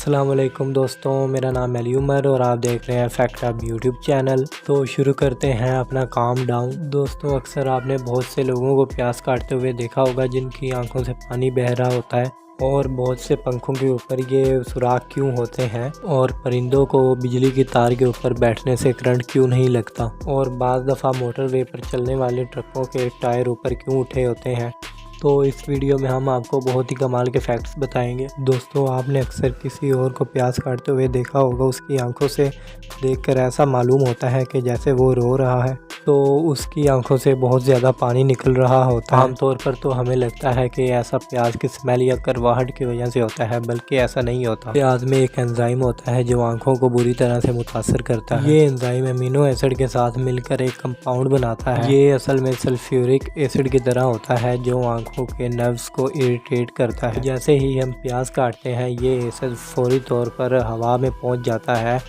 अस्सलाम वालेकुम दोस्तों, मेरा नाम अली उमर और आप देख रहे हैं फैक्ट हब यूट्यूब चैनल। तो शुरू करते हैं अपना काम डाउन। दोस्तों, अक्सर आपने बहुत से लोगों को प्यास काटते हुए देखा होगा जिनकी आंखों से पानी बह रहा होता है, और बहुत से पंखों के ऊपर ये सुराख क्यों होते हैं, और परिंदों को बिजली की तार के ऊपर बैठने से करंट क्यों नहीं लगता, और बाज़ दफ़ा मोटरवे पर चलने वाले ट्रकों के टायर ऊपर क्यों उठे होते हैं। तो इस वीडियो में हम आपको बहुत ही कमाल के फैक्ट्स बताएंगे। दोस्तों, आपने अक्सर किसी और को प्यास काटते हुए देखा होगा। उसकी आंखों से देखकर ऐसा मालूम होता है कि जैसे वो रो रहा है, तो उसकी आंखों से बहुत ज़्यादा पानी निकल रहा होता है। आमतौर पर तो हमें लगता है कि ऐसा प्याज की स्मेल या करवाहट की वजह से होता है, बल्कि ऐसा नहीं होता। प्याज में एक एंजाइम होता है जो आंखों को बुरी तरह से मुतासर करता है। ये एंजाइम अमीनो एसिड के साथ मिलकर एक कंपाउंड बनाता है। ये असल में सल्फ्यूरिक एसिड की तरह होता है जो आंखों के नर्व्स को इरिटेट करता है। जैसे ही हम प्याज काटते हैं, ये एसिड फौरी तौर पर हवा में पहुंच जाता है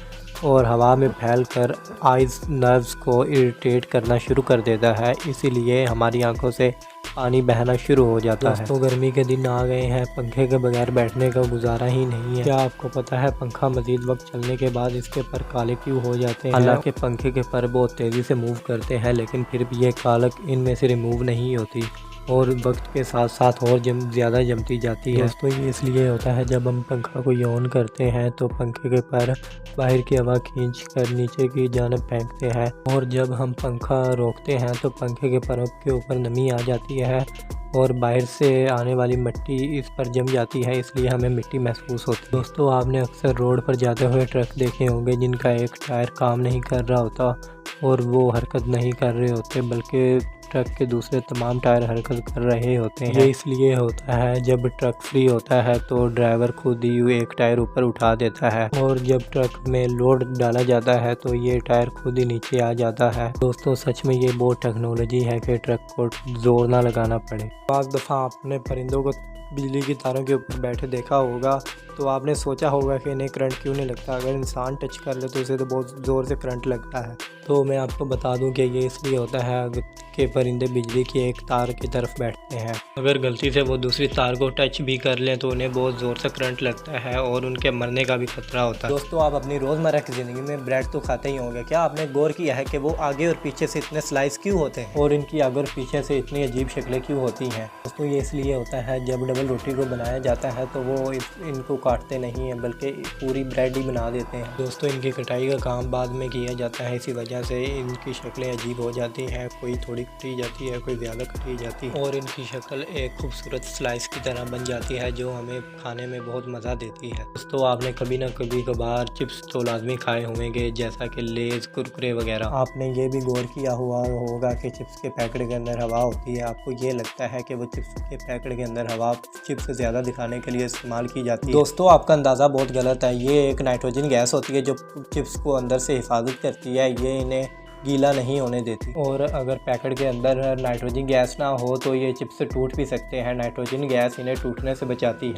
और हवा में फैलकर आइज़ नर्व्स को इरिटेट करना शुरू कर देता है। इसीलिए हमारी आंखों से पानी बहना शुरू हो जाता है। दोस्तों, गर्मी के दिन आ गए हैं, पंखे के बगैर बैठने का गुजारा ही नहीं है। क्या आपको पता है पंखा मजीद वक्त चलने के बाद इसके पर काले क्यों हो जाते हैं? हालांकि पंखे के पर बहुत तेज़ी से मूव करते हैं, लेकिन फिर भी ये कालक इनमें से रिमूव नहीं होती और वक्त के साथ साथ और ज़्यादा जमती जाती है। दोस्तों, ये इसलिए होता है जब हम पंखा को ऑन करते हैं तो पंखे के पर बाहर की हवा खींच कर नीचे की जानब फेंकते हैं, और जब हम पंखा रोकते हैं तो पंखे के परों के ऊपर नमी आ जाती है और बाहर से आने वाली मिट्टी इस पर जम जाती है, इसलिए हमें मिट्टी महसूस होती है। दोस्तों, आपने अक्सर रोड पर जाते हुए ट्रक देखे होंगे जिनका एक टायर काम नहीं कर रहा होता और वो हरकत नहीं कर रहे होते, बल्कि ट्रक के दूसरे तमाम टायर हरकत कर रहे होते हैं। ये इसलिए होता है जब ट्रक फ्री होता है तो ड्राइवर खुद ही एक टायर ऊपर उठा देता है, और जब ट्रक में लोड डाला जाता है तो ये टायर खुद ही नीचे आ जाता है। दोस्तों, सच में ये बहुत टेक्नोलॉजी है कि ट्रक को जोर ना लगाना पड़े। बाज़ दफ़ा आपने परिंदों को बिजली की तारों के ऊपर बैठे देखा होगा, तो आपने सोचा होगा कि इन्हें करंट क्यों नहीं लगता। अगर इंसान टच कर ले तो उसे तो बहुत ज़ोर से करंट लगता है। तो मैं आपको बता दूं कि ये इसलिए होता है कि परिंदे बिजली की एक तार की तरफ बैठते हैं। अगर गलती से वो दूसरी तार को टच भी कर लें तो उन्हें बहुत ज़ोर से करंट लगता है और उनके मरने का भी खतरा होता है। दोस्तों, आप अपनी रोज़मर्रा की ज़िंदगी में ब्रेड तो खाते ही होंगे। क्या आपने गौर किया है कि वो आगे और पीछे से इतने स्लाइस क्यों होते हैं, और इनकी आगे और पीछे से इतनी अजीब शक्लें क्यों होती हैं? दोस्तों, ये इसलिए होता है जब डबल रोटी को बनाया जाता है तो वो इनको काटते नहीं हैं, बल्कि पूरी ब्रेड ही बना देते हैं। दोस्तों, इनकी कटाई का काम बाद में किया जाता है, इसी वजह से इनकी शक्लें अजीब हो जाती हैं। कोई थोड़ी कटी जाती है, कोई ज़्यादा कटी जाती है, और इनकी शक्ल एक खूबसूरत स्लाइस की तरह बन जाती है जो हमें खाने में बहुत मज़ा देती है। दोस्तों, आपने कभी ना कभी कभार चिप्स तो लाजमी खाए होंगे, जैसा कि लेज़, कुरकुरे वगैरह। आपने ये भी गौर किया हुआ होगा कि चिप्स के पैकेट के अंदर हवा होती है। आपको ये लगता है कि वो चिप्स के पैकेट के अंदर हवा चिप्स से ज़्यादा दिखाने के लिए इस्तेमाल की जाती है। दोस्तों, आपका अंदाज़ा बहुत गलत है। ये एक नाइट्रोजन गैस होती है जो चिप्स को अंदर से हिफाजत करती है, ये इन्हें गीला नहीं होने देती। और अगर पैकेट के अंदर नाइट्रोजन गैस ना हो तो ये चिप्स से टूट भी सकते हैं। नाइट्रोजन गैस इन्हें टूटने से बचाती है।